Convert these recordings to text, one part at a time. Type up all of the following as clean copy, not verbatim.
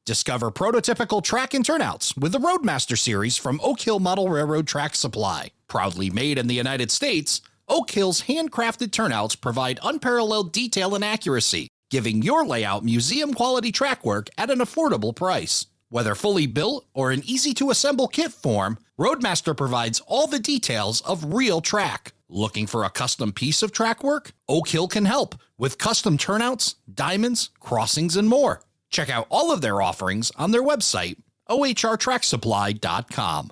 Discover prototypical track and turnouts with the Roadmaster series from Oak Hill Model Railroad Track Supply. Proudly made in the United States, Oak Hill's handcrafted turnouts provide unparalleled detail and accuracy, giving your layout museum-quality track work at an affordable price. Whether fully built or in easy-to-assemble kit form, Roadmaster provides all the details of real track. Looking for a custom piece of track work? Oak Hill can help with custom turnouts, diamonds, crossings, and more. Check out all of their offerings on their website, ohrtracksupply.com.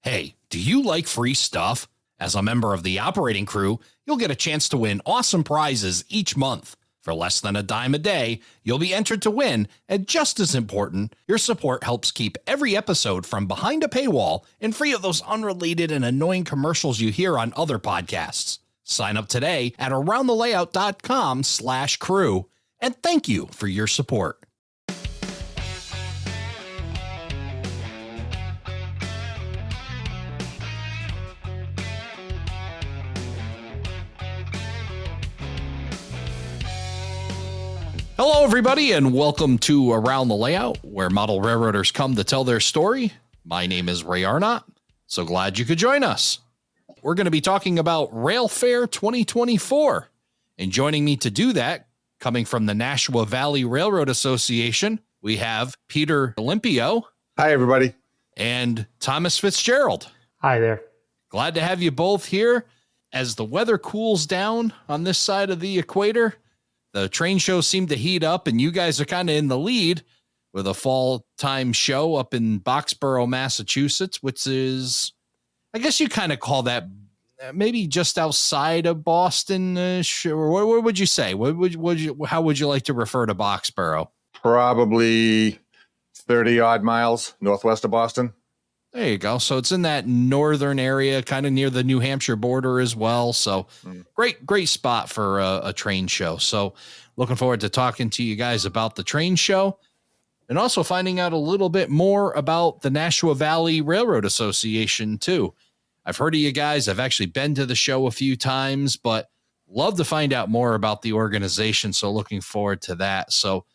Hey, do you like free stuff? As a member of the operating crew, you'll get a chance to win awesome prizes each month. For less than a dime a day, you'll be entered to win, and just as important, your support helps keep every episode from behind a paywall and free of those unrelated and annoying commercials you hear on other podcasts. Sign up today at aroundthelayout.com/crew, and thank you for your support. Hello, everybody, and welcome to Around the Layout, where model railroaders come to tell their story. My name is Ray Arnott. So glad you could join us. We're going to be talking about Railfair 2024. And joining me to do that, coming from the Nashua Valley Railroad Association, we have Peter Olympio. Hi, everybody. And Thomas Fitzgerald. Hi there. Glad to have you both here. As the weather cools down on this side of the equator, the train shows seem to heat up, and you guys are kind of in the lead with a fall time show up in Boxborough, Massachusetts, which is, I guess you kind of call that maybe just outside of Boston. What would you say? How would you like to refer to Boxborough? Probably 30 odd miles northwest of Boston. There you go. So it's in that northern area, kind of near the New Hampshire border as well. So great spot for a train show. So looking forward to talking to you guys about the train show and also finding out a little bit more about the Nashua Valley Railroad Association too. I've heard of you guys. I've actually been to the show a few times, but love to find out more about the organization. So looking forward to that. So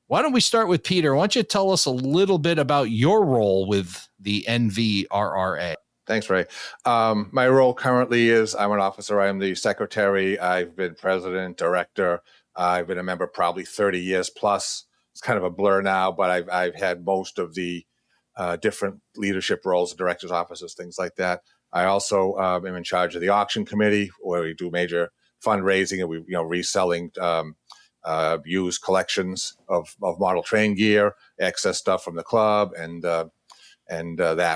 why don't we start with Peter? Why don't you tell us a little bit about your role with the NVRRA? Thanks, Ray. My role currently is I'm an officer. I'm the secretary. I've been president, director. I've been a member probably 30 years plus. It's kind of a blur now, but I've had most of the different leadership roles, directors' offices, things like that. I also am in charge of the auction committee, where we do major fundraising and we reselling used collections of model train gear, excess stuff from the club, and that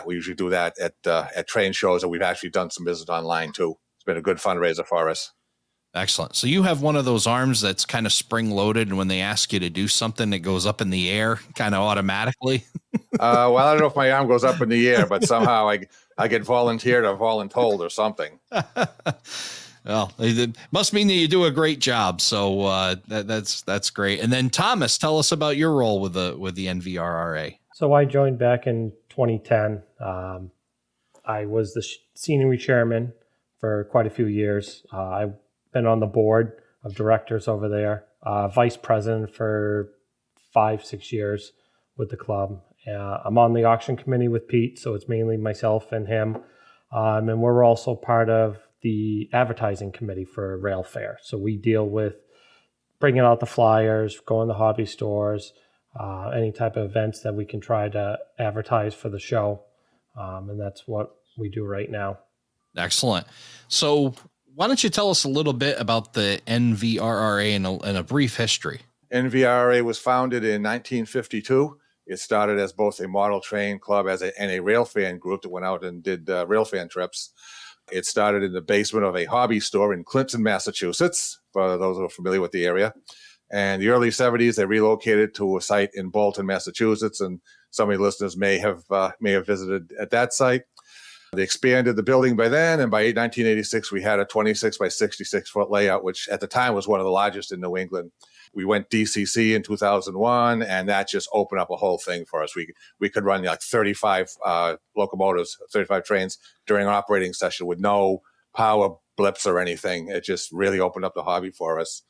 we usually do that at train shows, and we've actually done some business online too. It's been a good fundraiser for us. Excellent. So you have one of those arms that's kind of spring loaded, and when they ask you to do something, it goes up in the air kind of automatically. Well, I don't know if my arm goes up in the air, but somehow I get volunteered or voluntold or something. Well, it must mean that you do a great job. So that's great. And then Thomas, tell us about your role with the NVRRA. So I joined back in 2010. I was the senior chairman for quite a few years. I've been on the board of directors over there, vice president for 5-6 years with the club. I'm on the auction committee with Pete, so it's mainly myself and him. And we're also part of the advertising committee for Railfair. So we deal with bringing out the flyers, going to hobby stores, any type of events that we can try to advertise for the show. And that's what we do right now. Excellent. So why don't you tell us a little bit about the NVRRA in a brief history? NVRRA was founded in 1952. It started as both a model train club and a railfan group that went out and did railfan trips. It started in the basement of a hobby store in Clinton, Massachusetts, for those who are familiar with the area. And the early 70s, they relocated to a site in Bolton, Massachusetts, and some of your listeners may have visited at that site. They expanded the building by then, and by 1986, we had a 26 by 66 foot layout, which at the time was one of the largest in New England. We went DCC in 2001, and that just opened up a whole thing for us. We could run like 35 locomotives, 35 trains during an operating session with no power blips or anything. It just really opened up the hobby for us.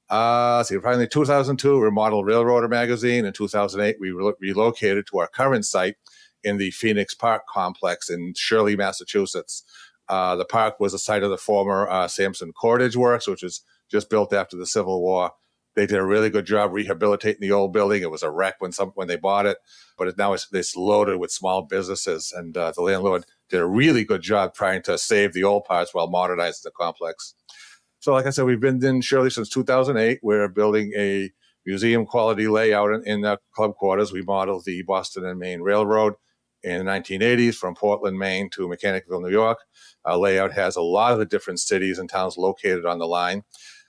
Finally, 2002, we modeled Railroader magazine. In 2008, we relocated to our current site in the Phoenix Park complex in Shirley, Massachusetts. The park was the site of the former Sampson Cordage Works, which was just built after the Civil War. They did a really good job rehabilitating the old building. It was a wreck when they bought it, but now it's loaded with small businesses, and the landlord did a really good job trying to save the old parts while modernizing the complex. So like I said, we've been in Shirley since 2008. We're building a museum quality layout in the club quarters. We modeled the Boston and Maine Railroad in the 1980s from Portland, Maine to Mechanicville, New York. Our layout has a lot of the different cities and towns located on the line.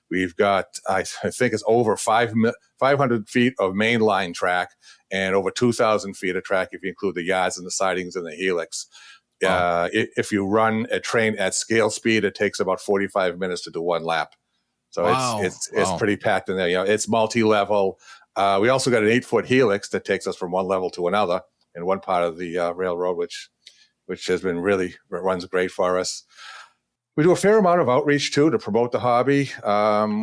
We've got, I think it's over 500 feet of main line track and over 2,000 feet of track if you include the yards and the sidings and the helix. If you run a train at scale speed, it takes about 45 minutes to do one lap. So it's pretty packed in there. It's multi-level. We also got an 8-foot helix that takes us from one level to another in one part of the railroad, which has been runs great for us. We do a fair amount of outreach, too, to promote the hobby.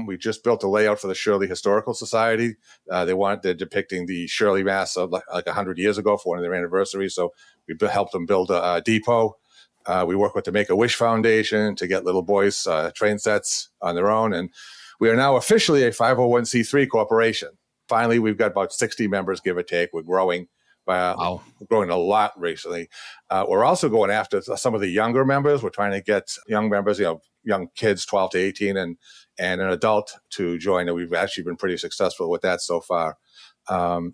We just built a layout for the Shirley Historical Society. They're depicting the Shirley, Mass. of like 100 years ago for one of their anniversaries. So we helped them build a depot. We work with the Make-A-Wish Foundation to get little boys train sets on their own. And we are now officially a 501c3 corporation. Finally, we've got about 60 members, give or take. We're growing. We're growing a lot recently. We're also going after some of the younger members. We're trying to get young members, young kids, 12 to 18, and an adult to join. And we've actually been pretty successful with that so far.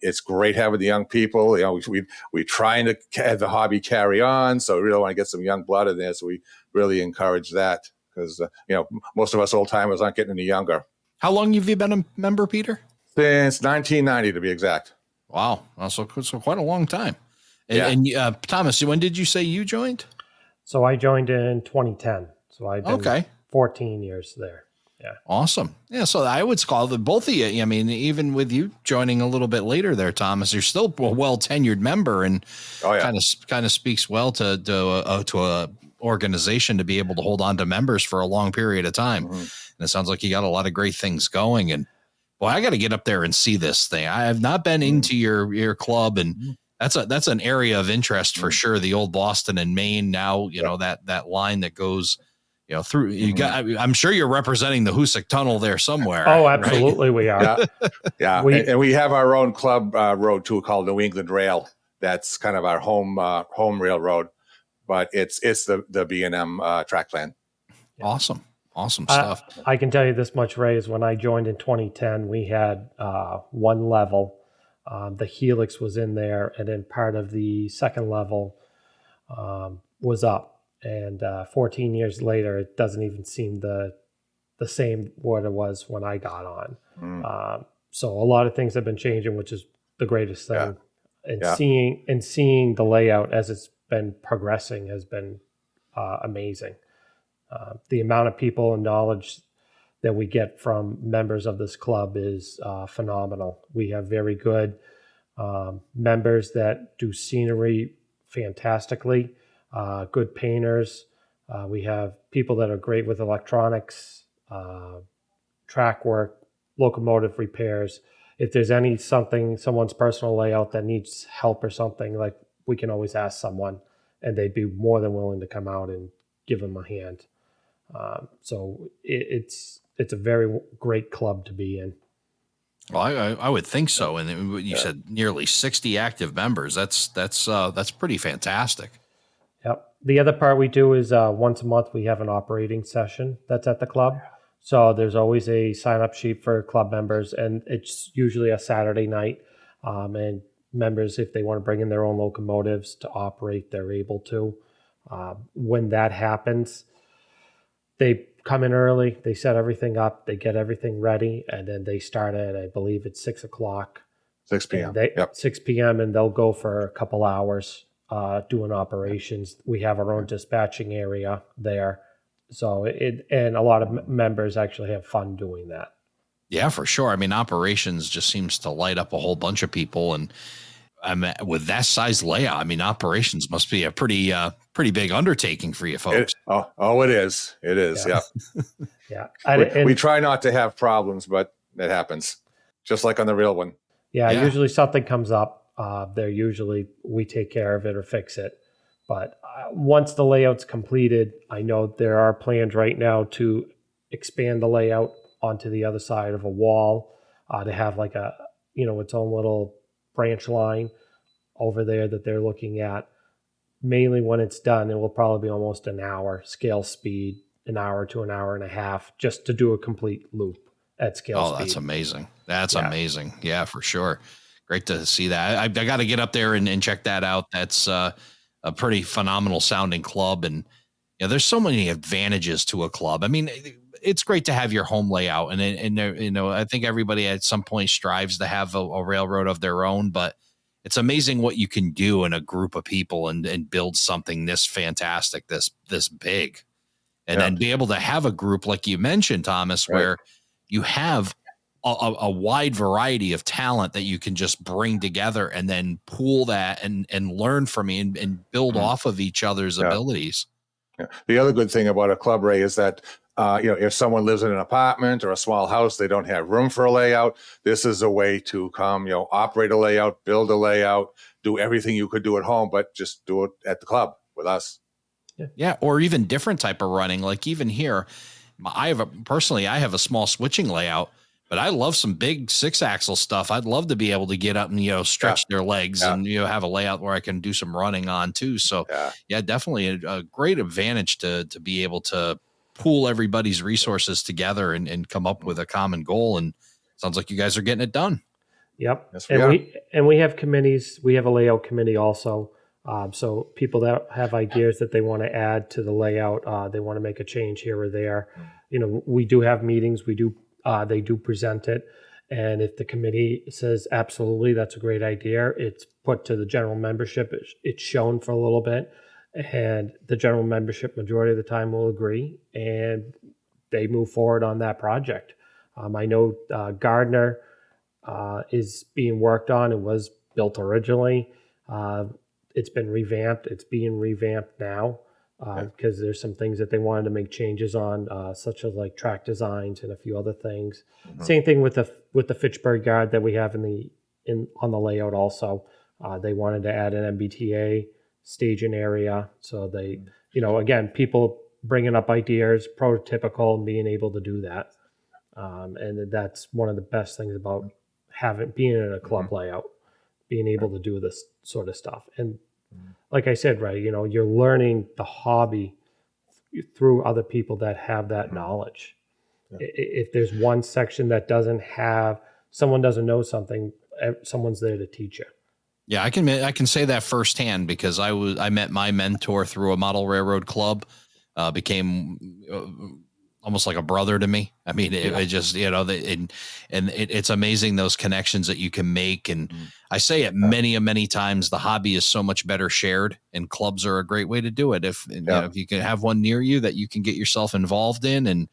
It's great having the young people. We're trying to have the hobby carry on, so we really want to get some young blood in there. So we really encourage that because most of us old timers aren't getting any younger. How long have you been a member, Peter? Since 1990, to be exact. Wow, so quite a long time. And Thomas, when did you say you joined? So I joined in 2010. So I've been 14 years there. Yeah. Awesome. Yeah. So I would call both of you. I mean, even with you joining a little bit later there, Thomas, you're still a well tenured member, and kind of speaks well to a organization to be able to hold on to members for a long period of time. Mm-hmm. And it sounds like you got a lot of great things going. And boy, I got to get up there and see this thing. I have not been into your club, and that's an area of interest for sure. The old Boston and Maine. Now that line that goes. Through you got. I'm sure you're representing the Hoosick Tunnel there somewhere. Oh, absolutely, right? We are. Yeah. And we have our own club road too, called New England Rail. That's kind of our home railroad, but it's the B&M track plan. Awesome stuff. I can tell you this much, Ray, is when I joined in 2010, we had one level. The helix was in there, and then part of the second level was up. And 14 years later, it doesn't even seem the same what it was when I got on. So a lot of things have been changing, which is the greatest thing. And seeing the layout as it's been progressing has been amazing. The amount of people and knowledge that we get from members of this club is phenomenal. We have very good members that do scenery fantastically. Good painters. We have people that are great with electronics, track work, locomotive repairs. If there's someone's personal layout that needs help or something, like we can always ask someone, and they'd be more than willing to come out and give them a hand. So it's a very great club to be in. Well, I would think so. And you said nearly 60 active members. That's pretty fantastic. Yep. The other part we do is once a month we have an operating session that's at the club. So there's always a sign-up sheet for club members, and it's usually a Saturday night. And members, if they want to bring in their own locomotives to operate, they're able to. When that happens, they come in early, they set everything up, they get everything ready, and then they start at, I believe it's 6 o'clock. 6 p.m. 6 p.m. and they'll go for a couple hours. Doing operations. We have our own dispatching area there. So and a lot of members actually have fun doing that. Yeah, for sure. I mean, operations just seems to light up a whole bunch of people. And with that size layout, I mean, operations must be a pretty big undertaking for you folks. It is. It is. Yeah. Yeah. We try not to have problems, but It happens, just like on the real one. Yeah, Yeah. usually something comes up. We take care of it or fix it. But once the layout's completed, I know there are plans right now to expand the layout onto the other side of a wall, to have like its own little branch line over there that they're looking at. Mainly when it's done, it will probably be almost an hour scale speed, an hour to an hour and a half, just to do a complete loop at scale speed. That's amazing. That's amazing. Yeah, for sure. Great to see that. I got to get up there and check that out. That's a pretty phenomenal sounding club. And there's so many advantages to a club. I mean, it's great to have your home layout. And I think everybody at some point strives to have a railroad of their own, but it's amazing what you can do in a group of people and build something this fantastic, this big. And then be able to have a group like you mentioned, Thomas, where you have a wide variety of talent that you can just bring together and then pool that and learn from and build off of each other's abilities. Yeah. The other good thing about a club, Ray, is that if someone lives in an apartment or a small house, they don't have room for a layout. This is a way to come, operate a layout, build a layout, do everything you could do at home, but just do it at the club with us. Yeah. Or even different type of running. Like even here, I have a small switching layout, but I love some big 6-axle stuff. I'd love to be able to get up and, stretch their legs and, have a layout where I can do some running on too. So definitely a great advantage to be able to pool everybody's resources together and come up with a common goal. And sounds like you guys are getting it done. Yep. Yes, we have committees. We have a layout committee also. So people that have ideas that they want to add to the layout, they want to make a change here or there. We do have meetings. They do present it. And if the committee says, absolutely, that's a great idea, it's put to the general membership. It's shown for a little bit. And the general membership majority of the time will agree. And they move forward on that project. I know Gardner is being worked on. It was built originally. It's been revamped. It's being revamped now because there's some things that they wanted to make changes on, such as like track designs and a few other things. Same thing with the Fitzgerald guard that we have on the layout. Also, they wanted to add an MBTA staging area. So they, again, people bringing up ideas, prototypical, and being able to do that. And that's one of the best things about being in a club layout, being able to do this sort of stuff. And like I said, right, you're learning the hobby through other people that have that knowledge. If there's one section that someone doesn't know something, someone's there to teach you. Yeah, I can say that firsthand because I met my mentor through a model railroad club, became almost like a brother to me. I mean, it just, it's amazing those connections that you can make. And I say it many times, the hobby is so much better shared, and clubs are a great way to do it. If you can have one near you that you can get yourself involved in, and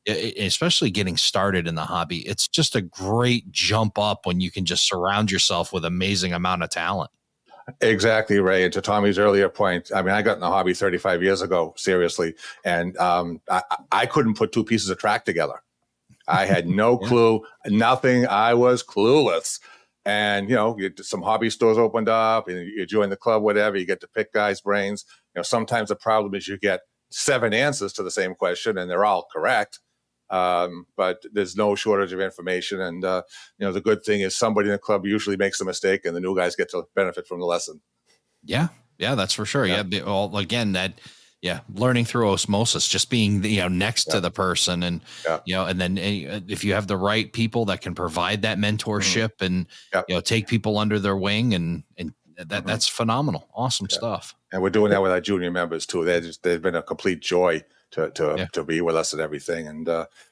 especially getting started in the hobby, it's just a great jump up when you can just surround yourself with amazing amount of talent. Exactly, Ray. And to Tommy's earlier point, I mean, I got in the hobby 35 years ago, seriously, and I couldn't put two pieces of track together. I had no clue, nothing. I was clueless. And, some hobby stores opened up and you join the club, whatever, you get to pick guys' brains. Sometimes the problem is you get 7 answers to the same question and they're all correct. But there's no shortage of information. And, the good thing is somebody in the club usually makes a mistake and the new guys get to benefit from the lesson. Yeah. Yeah, that's for sure. Yeah. Learning through osmosis, just being, next to the person and, and then if you have the right people that can provide that mentorship and, take people under their wing and that's phenomenal. Awesome stuff. And we're doing that with our junior members too. They've been a complete joy to be with us and everything. And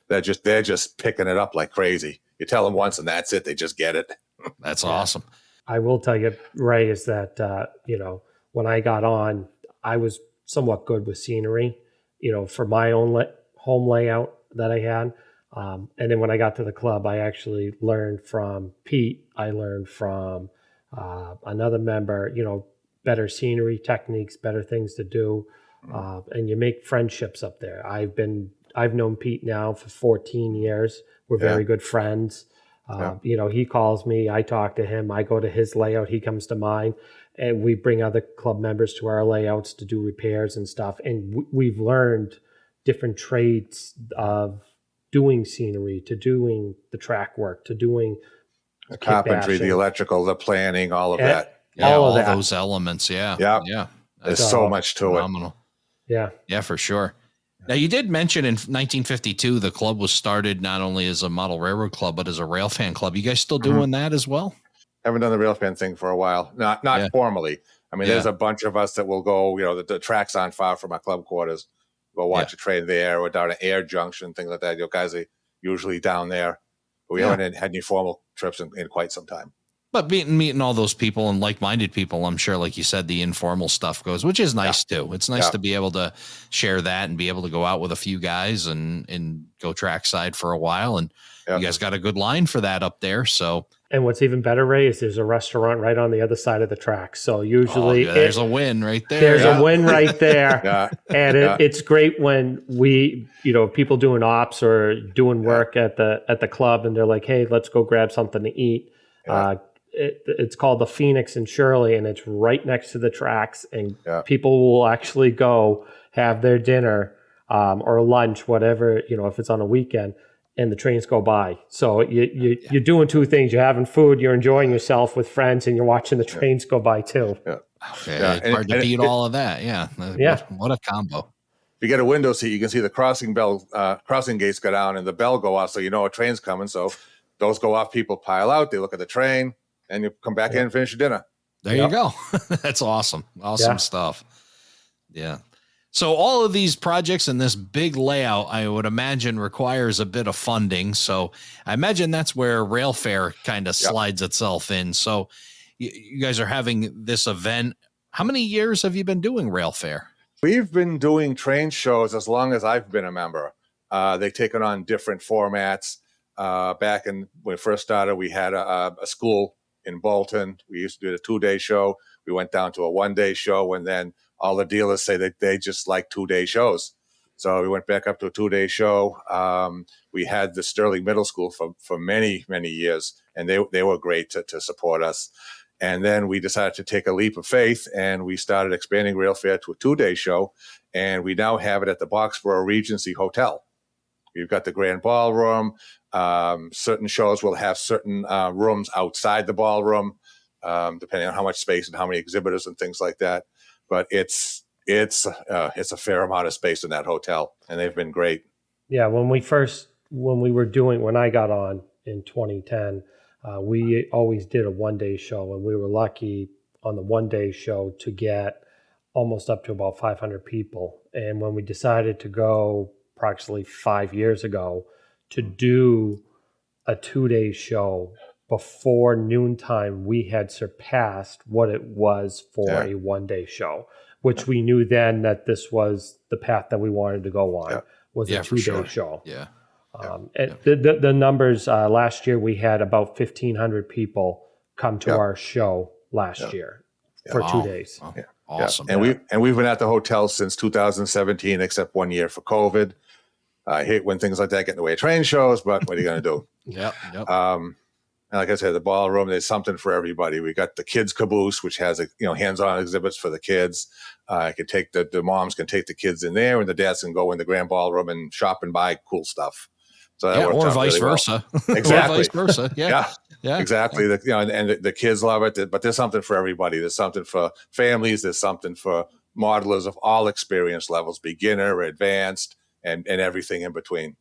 they're just picking it up like crazy. You tell them once and that's it. They just get it. That's awesome. I will tell you, Ray, is that, when I got on, I was somewhat good with scenery, for my own home layout that I had. And then when I got to the club, I actually learned from Pete. I learned from another member, better scenery techniques, better things to do. And you make friendships up there. I've been I've known Pete now for 14 years. We're very good friends. You know, he calls me, I talk to him, I go to his layout, he comes to mine, and we bring other club members to our layouts to do repairs and stuff. And we've learned different trades of doing scenery, to doing the track work, to doing the carpentry, the electrical, the planning, all of that. Yeah, all all of that. those elements. Yeah. Yeah. Yeah. There's so much to it. Phenomenal. Yeah. Yeah, for sure. Now, you did mention in 1952, the club was started not only as a model railroad club, but as a rail fan club. You guys still doing that as well? Haven't done the rail fan thing for a while. Not formally. I mean, there's a bunch of us that will go, you know, the tracks aren't far from our club quarters. We'll watch a train there or down at Air Junction, things like that. You know, guys are usually down there. But we haven't had any formal trips in quite some time. But meeting all those people and like-minded people, I'm sure, like you said, the informal stuff goes, which is nice too. It's nice to be able to share that and be able to go out with a few guys and go trackside for a while. And you guys got a good line for that up there. So, and what's even better, Ray, is there's a restaurant right on the other side of the track. So usually there's a win right there. There's a win right there. And it's great when we, you know, people doing ops or doing work at the club and they're like, hey, let's go grab something to eat. It's called the Phoenix in Shirley, and it's right next to the tracks. And people will actually go have their dinner or lunch, whatever, you know, if it's on a weekend, and the trains go by. So you're doing two things. You're having food, you're enjoying yourself with friends, and you're watching the trains go by too. It's hard to beat all of that. What a combo. If you get a window seat, you can see the crossing gates go down and the bell go off, so you know a train's coming. So those go off, people pile out, they look at the train, and you come back in and finish your dinner. There you go. That's awesome. Awesome stuff. Yeah. So all of these projects and this big layout, I would imagine, requires a bit of funding. So I imagine that's where Railfair kind of slides itself in. So you guys are having this event. How many years have you been doing Railfair? We've been doing train shows as long as I've been a member. They've taken on different formats. Back when we first started, we had a school in Bolton. We used to do a 2-day show. We went down to a 1-day show, and then all the dealers say that they just like 2-day shows. So we went back up to a 2-day show. We had the Sterling Middle School for many, many years, and they were great to support us. And then we decided to take a leap of faith, and we started expanding Railfair to a 2-day show, and we now have it at the Boxborough Regency Hotel. You've got the Grand Ballroom. Certain shows will have certain rooms outside the ballroom, depending on how much space and how many exhibitors and things like that. But it's a fair amount of space in that hotel, and they've been great. Yeah, when I got on in 2010, we always did a 1-day show, and we were lucky on the 1-day show to get almost up to about 500 people. And when we decided to go approximately 5 years ago to do a 2-day show before noontime, we had surpassed what it was for a 1-day show, which we knew then that this was the path that we wanted to go on, was a 2-day show. The numbers, last year we had about 1,500 people come to our show last year for 2 days. Wow. Awesome. And we've been at the hotel since 2017, except 1 year for COVID. I hate when things like that get in the way of train shows, but what are you going to do? And like I said, the ballroom, there's something for everybody. We got the kids caboose, which has hands-on exhibits for the kids. I could take the moms can take the kids in there, and the dads can go in the grand ballroom and shop and buy cool stuff. So that works or out vice really versa. Well. Exactly. Or vice versa. Yeah. Exactly. And the kids love it, but there's something for everybody. There's something for families. There's something for modelers of all experience levels, beginner, advanced, and everything in between,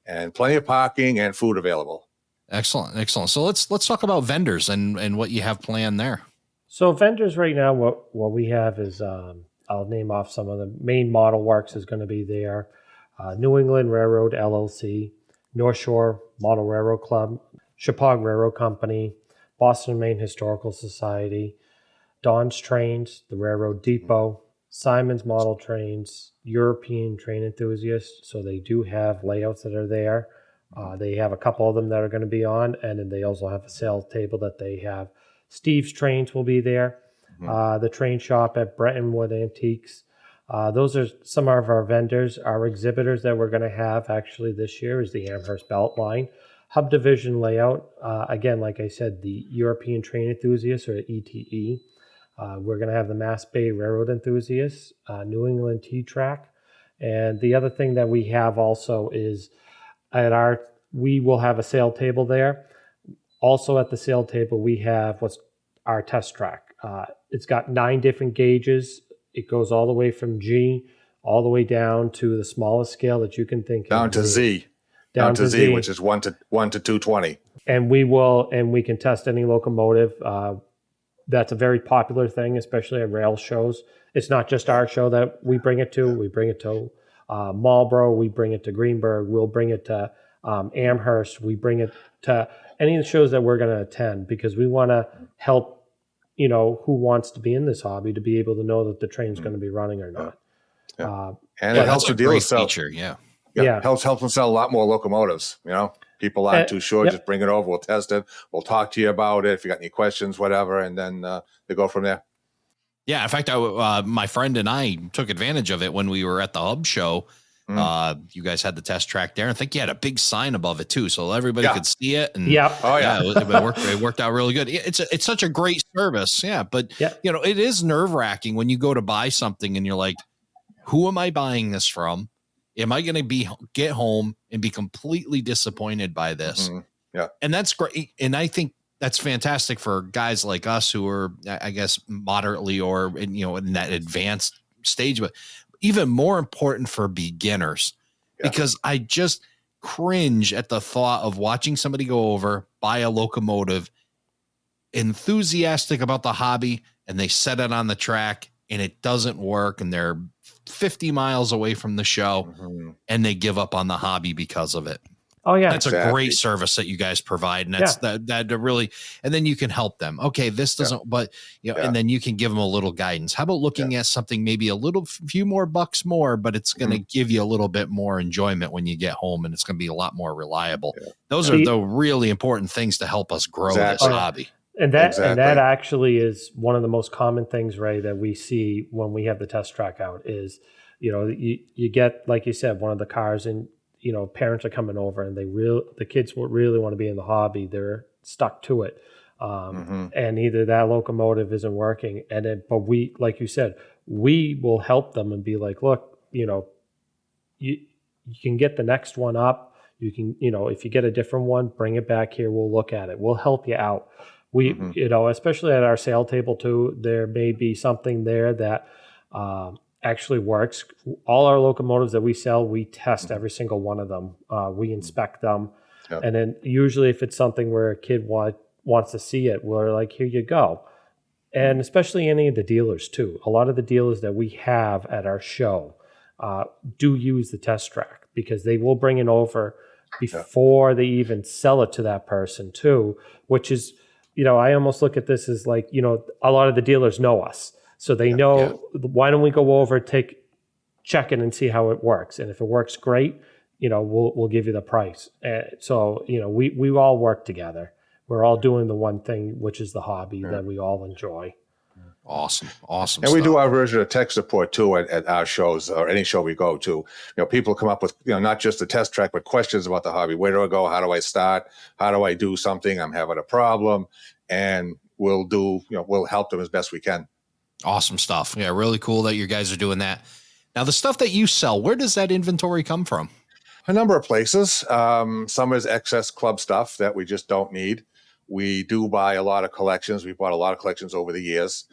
and plenty of parking and food available. Excellent. So let's talk about vendors and what you have planned there. So vendors right now, what we have is, I'll name off some of the main model works is going to be there. New England Railroad LLC, North Shore Model Railroad Club, Chippewa Railroad Company, Boston, Maine Historical Society, Don's Trains, the Railroad Depot, Simon's Model Trains, European Train Enthusiasts. So they do have layouts that are there. They have a couple of them that are going to be on, and then they also have a sales table that they have. Steve's Trains will be there. The train shop at Brettonwood Antiques. Those are some of our vendors. Our exhibitors that we're going to have actually this year is the Amherst Beltline. Hub division layout, again, like I said, the European Train Enthusiasts, or ETE. We're going to have the Mass Bay Railroad Enthusiasts, New England T-Track. And the other thing that we have also is we will have a sale table there. Also at the sale table, we have what's our test track. It's got 9 different gauges. It goes all the way from G all the way down to the smallest scale that you can think of. Down to Z. Down to Z, which is 1 to 220. And we can test any locomotive. That's a very popular thing, especially at rail shows. It's not just our show that we bring it to. We bring it to Marlboro. We bring it to Greenberg. We'll bring it to Amherst. We bring it to any of the shows that we're going to attend, because we want to help, who wants to be in this hobby to be able to know that the train's going to be running or not. And it helps the dealers sell. Yeah. Helps them sell a lot more locomotives. People aren't too sure. Just bring it over. We'll test it. We'll talk to you about it if you got any questions, whatever, and then they go from there. Yeah. In fact, my friend and I took advantage of it when we were at the Hub show. You guys had the test track there. I think you had a big sign above it too, so everybody could see it. And it worked out really good. It's such a great service. Yeah. But it is nerve-wracking when you go to buy something and you're like, who am I buying this from? Am I going to get home and be completely disappointed by this? Yeah. And that's great. And I think that's fantastic for guys like us who are, I guess, moderately or in that advanced stage, but even more important for beginners, because I just cringe at the thought of watching somebody go over, buy a locomotive, enthusiastic about the hobby, and they set it on the track and it doesn't work, and they're 50 miles away from the show and they give up on the hobby because of it. Oh yeah. That's a great service that you guys provide. And that's that really, and then you can help them. Okay. This doesn't, but and then you can give them a little guidance. How about looking at something, maybe a few more bucks more, but it's going to give you a little bit more enjoyment when you get home, and it's going to be a lot more reliable. Those are the really important things to help us grow this hobby. And that actually is one of the most common things, Ray, that we see when we have the test track out is, you get, like you said, one of the cars, and parents are coming over and the kids really want to be in the hobby. They're stuck to it. And either that locomotive isn't working, but we, like you said, we will help them and be like, look, you can get the next one up. You can, if you get a different one, bring it back here. We'll look at it. We'll help you out. We, especially at our sale table too, there may be something there that actually works. All our locomotives that we sell, we test every single one of them. We inspect them. And then usually if it's something where a kid wants to see it, we're like, here you go. And especially any of the dealers too. A lot of the dealers that we have at our show do use the test track, because they will bring it over before they even sell it to that person too, which is, I almost look at this as like, a lot of the dealers know us. So they know, why don't we go over, check it and see how it works. And if it works great, we'll give you the price. So, we all work together. We're all doing the one thing, which is the hobby that we all enjoy. Awesome. And stuff. we do our version of tech support too at our shows, or any show we go to. People come up with, not just the test track, but questions about the hobby. Where do I go? How do I start? How do I do something? I'm having a problem. And we'll help them as best we can. Awesome stuff. Yeah. Really cool that you guys are doing that. Now, the stuff that you sell, where does that inventory come from? A number of places. Some is excess club stuff that we just don't need. We do buy a lot of collections. We've bought a lot of collections over the years.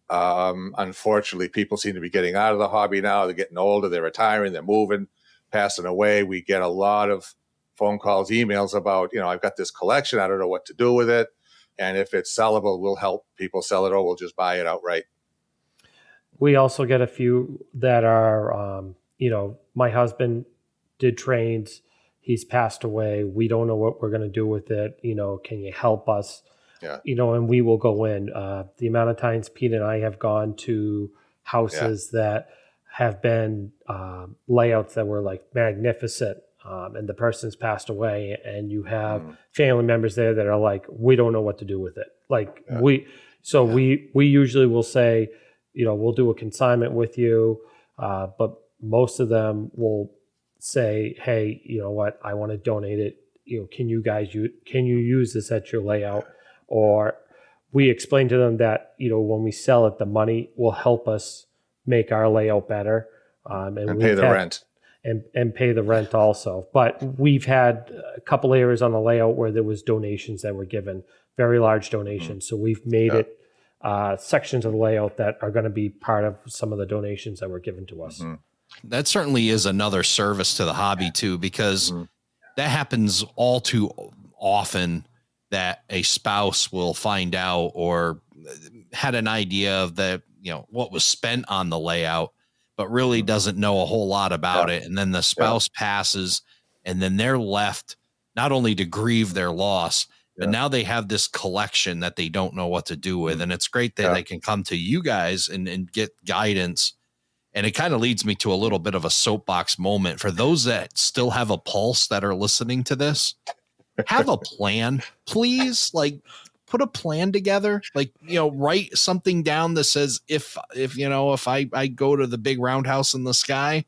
Unfortunately, people seem to be getting out of the hobby now. They're getting older. They're retiring. They're moving, passing away. We get a lot of phone calls, emails about, I've got this collection. I don't know what to do with it. And if it's sellable, we'll help people sell it, or we'll just buy it outright. We also get a few that are, my husband did trains. He's passed away. We don't know what we're going to do with it. Can you help us? Yeah. And we will go in. The amount of times Pete and I have gone to houses that have been layouts that were like magnificent, and the person's passed away, and you have family members there that are like, we don't know what to do with it. Like we usually will say, we'll do a consignment with you. but most of them will say, hey, you know what, I want to donate it. Can you use this at your layout? Or we explain to them that, when we sell it, the money will help us make our layout better. And pay the rent. And pay the rent also. But we've had a couple areas on the layout where there was donations that were given, very large donations. So we've made it sections of the layout that are going to be part of some of the donations that were given to us. That certainly is another service to the hobby too, because that happens all too often, that a spouse will find out or had an idea of what was spent on the layout, but really doesn't know a whole lot about it. And then the spouse passes, and then they're left not only to grieve their loss, but now they have this collection that they don't know what to do with. And it's great that they can come to you guys and get guidance. And it kind of leads me to a little bit of a soapbox moment for those that still have a pulse that are listening to this. Have a plan, please. Like, put a plan together, write something down that says, if I go to the big roundhouse in the sky,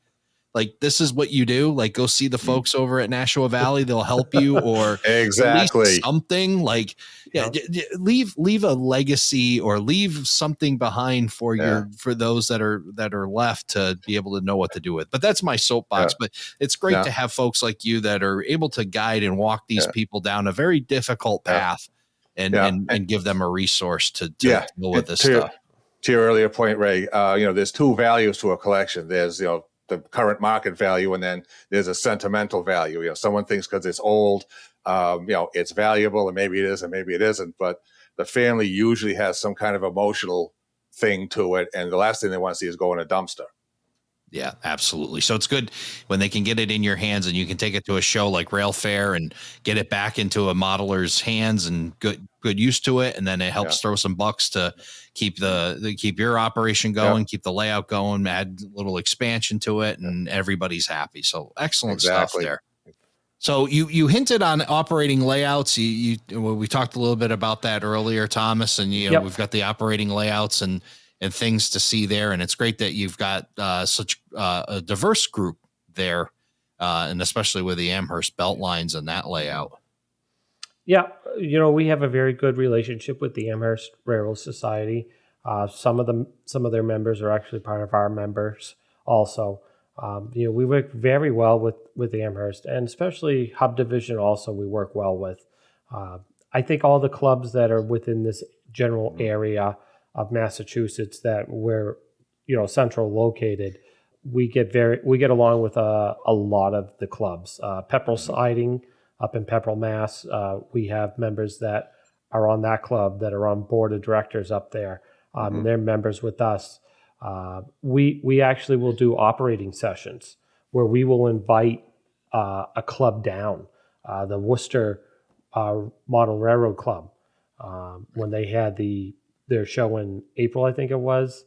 this is what you do. Go see the folks over at Nashua Valley. They'll help you, or exactly at least something leave a legacy or leave something behind for for those that are left to be able to know what to do with. But that's my soapbox. But it's great to have folks like you that are able to guide and walk these people down a very difficult path and give them a resource to deal with this stuff. To your earlier point, Ray, there's two values to a collection. There's, the current market value, and then there's a sentimental value. Someone thinks because it's old, it's valuable, and maybe it is, and maybe it isn't. But the family usually has some kind of emotional thing to it, and the last thing they want to see is go in a dumpster. Yeah, absolutely. So it's good when they can get it in your hands and you can take it to a show like Railfair and get it back into a modeler's hands and good use to it. And then it helps throw some bucks to keep keep your operation going, keep the layout going, add a little expansion to it, and everybody's happy. So excellent stuff there. So you hinted on operating layouts. We talked a little bit about that earlier, Thomas, and we've got the operating layouts and things to see there. And it's great that you've got such a diverse group there, and especially with the Amherst belt lines and that layout. Yeah, we have a very good relationship with the Amherst Railroad Society. Some of their members are actually part of our members also. We work very well with Amherst, and especially Hub Division also we work well with. I think all the clubs that are within this general area of Massachusetts that we're central located, we get along with a lot of the clubs. Pepperell Siding up in Pepperell, Mass. We have members that are on that club that are on board of directors up there. And they're members with us. We actually will do operating sessions where we will invite a club down, the Worcester Model Railroad Club, when they had their show in April, I think it was.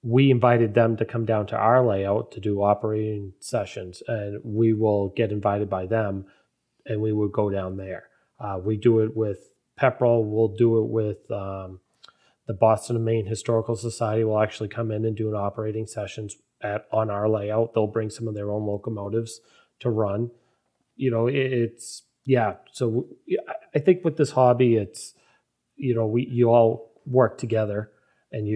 We invited them to come down to our layout to do operating sessions, and we will get invited by them, and we will go down there. We do it with Pepperell. We'll do it with the Boston and Maine Historical Society. Will actually come in and do an operating sessions on our layout. They'll bring some of their own locomotives to run. So I think with this hobby, it's you all work together, and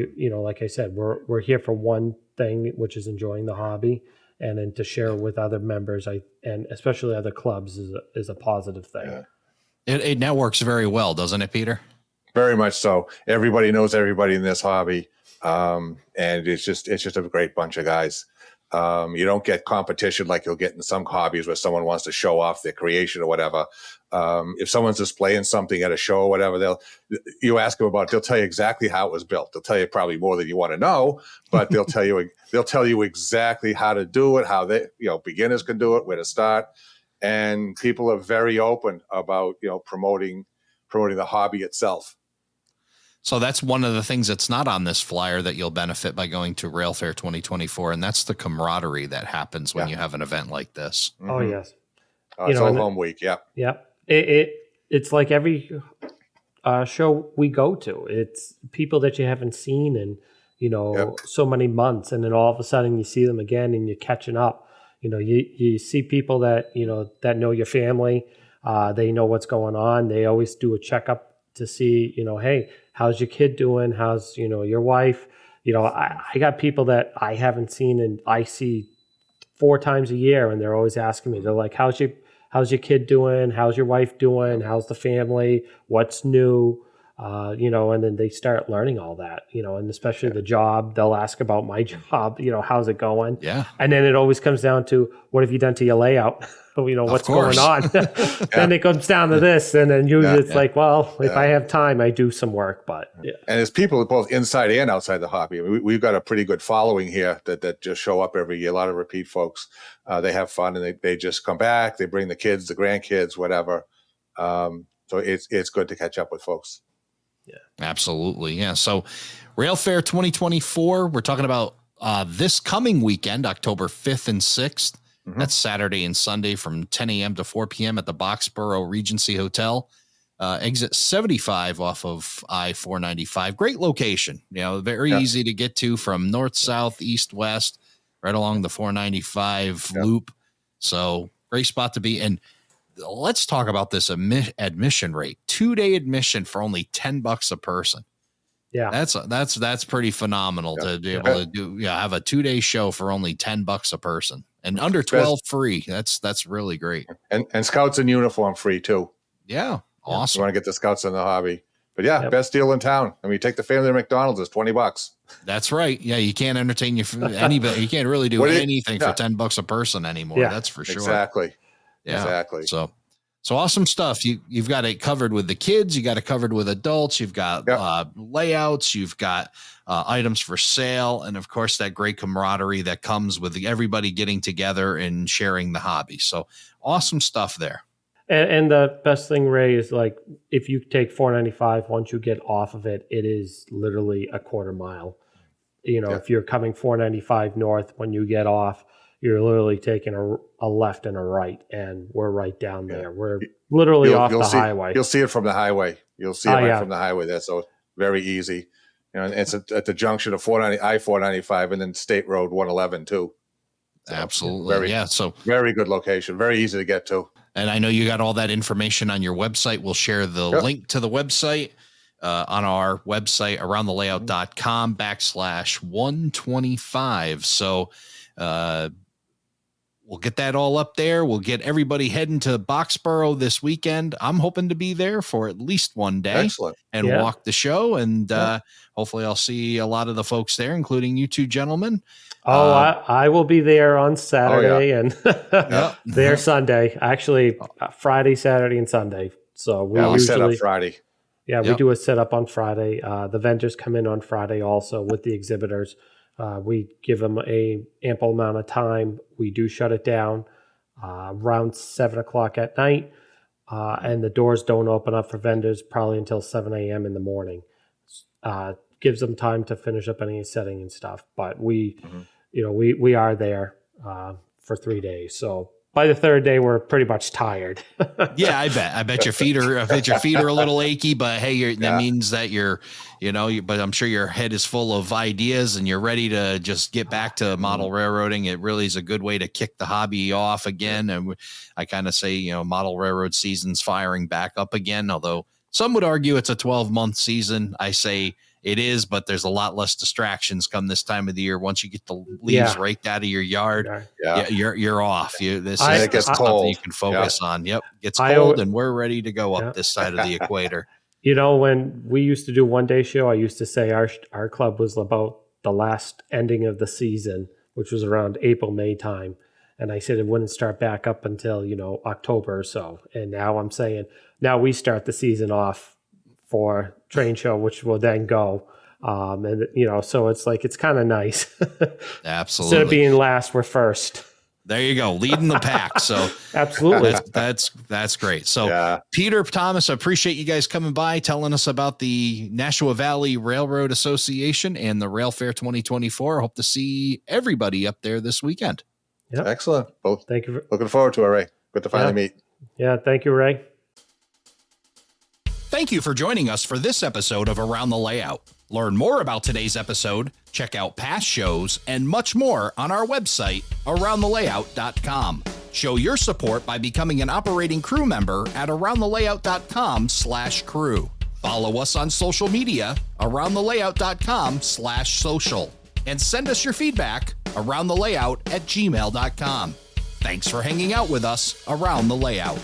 like I said, we're here for one thing, which is enjoying the hobby, and then to share with other members, and especially other clubs is a positive thing. It networks very well, doesn't it, Peter? Very much so. Everybody knows everybody in this hobby, and it's just a great bunch of guys. You don't get competition like you'll get in some hobbies where someone wants to show off their creation or whatever. If someone's displaying something at a show or whatever, you ask them about it, they'll tell you exactly how it was built. They'll tell you probably more than you want to know, but they'll tell you exactly how to do it, how they, beginners can do it, where to start. And people are very open about, promoting the hobby itself. So that's one of the things that's not on this flyer that you'll benefit by going to Railfair 2024, and that's the camaraderie that happens when you have an event like this. Oh, yes. It's all home week, yeah. Yeah. It's like every show we go to. It's people that you haven't seen, and so many months, and then all of a sudden you see them again and you're catching up. You see people that, that know your family, they know what's going on. They always do a checkup to see, hey, how's your kid doing? How's, your wife? I got people that I haven't seen and I see 4 times a year, and they're always asking me, they're like, how's your kid doing? How's your wife doing? How's the family? What's new? And then they start learning all that, and especially the job, they'll ask about my job, how's it going? Yeah. And then it always comes down to, what have you done to your layout? What's going on? Then it comes down to this. And then usually it's like, well, if I have time, I do some work, but yeah. And there's people both inside and outside the hobby. I mean, we've got a pretty good following here that just show up every year. A lot of repeat folks, they have fun and they just come back. They bring the kids, the grandkids, whatever. So it's good to catch up with folks. Yeah, absolutely. Yeah. So Railfair 2024, we're talking about this coming weekend, October 5th and 6th. Mm-hmm. That's Saturday and Sunday from 10 a.m. to 4 p.m. at the Boxborough Regency Hotel. Exit 75 off of I-495. Great location. Very easy to get to from north, south, east, west, right along the 495 loop. So great spot to be. And let's talk about this admission rate. 2-day admission for only $10 a person. Yeah, that's pretty phenomenal to be able to have a 2-day show for only $10 a person, and under 12 free. That's really great. And scouts in uniform free too. Yeah, awesome. You want to get the scouts in the hobby, but best deal in town. I mean, take the family to McDonald's. It's $20. That's right. Yeah, you can't entertain anybody. You can't really do anything for $10 a person anymore. Yeah, that's for sure. Exactly. Yeah. Exactly. So awesome stuff. You've got it covered with the kids. You got it covered with adults. You've got layouts. You've got items for sale. And of course, that great camaraderie that comes with everybody getting together and sharing the hobby. So awesome stuff there. And the best thing, Ray, is like, if you take $4.95, once you get off of it, it is literally a quarter mile. If you're coming $4.95 north, when you get off, you're literally taking a left and a right, and we're right down there. We're literally off the highway. You'll see it from the highway. You'll see it from the highway. That's so very easy. And it's at the junction of I-495 and then State Road 111 too. So absolutely. So very good location. Very easy to get to. And I know you got all that information on your website. We'll share the link to the website on our website, aroundthelayout.com/125. So, we'll get that all up there. We'll get everybody heading to Boxborough this weekend. I'm hoping to be there for at least one day. Excellent. And walk the show. And hopefully I'll see a lot of the folks there, including you two gentlemen. I will be there on Saturday and there Sunday. Actually, Friday, Saturday, and Sunday. So we set up Friday. Yeah, we do a setup on Friday. The vendors come in on Friday also with the exhibitors. We give them a ample amount of time. We do shut it down around 7 o'clock at night, and the doors don't open up for vendors probably until 7 a.m. in the morning. Gives them time to finish up any setting and stuff. But we are there for 3 days. So by the third day, we're pretty much tired. Yeah, I bet your feet are. I bet your feet are a little achy, but hey, that means that but I'm sure your head is full of ideas and you're ready to just get back to model railroading. It really is a good way to kick the hobby off again. And I kind of say, model railroad season's firing back up again. Although some would argue it's a 12-month season. I say it is, but there's a lot less distractions come this time of the year. Once you get the leaves raked out of your yard, you're off. This is something you can focus on. Yep. It's cold and we're ready to go up this side of the equator. When we used to do one-day show, I used to say our club was about the last ending of the season, which was around April, May time. And I said it wouldn't start back up until, October or so. And now I'm saying, now we start the season off for train show, which will then go. So it's like, it's kind of nice. Absolutely. Instead of being last, we're first. There you go. Leading the pack. So absolutely. That's great. So Peter, Thomas, I appreciate you guys coming by, telling us about the Nashua Valley Railroad Association and the Railfair 2024. Hope to see everybody up there this weekend. Yep. Excellent. Both. Thank you. Looking forward to it, Ray. Good to finally meet. Yeah. Thank you, Ray. Thank you for joining us for this episode of Around the Layout. Learn more about today's episode, check out past shows, and much more on our website, aroundthelayout.com. Show your support by becoming an operating crew member at aroundthelayout.com/crew. Follow us on social media, aroundthelayout.com/social. And send us your feedback, aroundthelayout@gmail.com. Thanks for hanging out with us around the layout.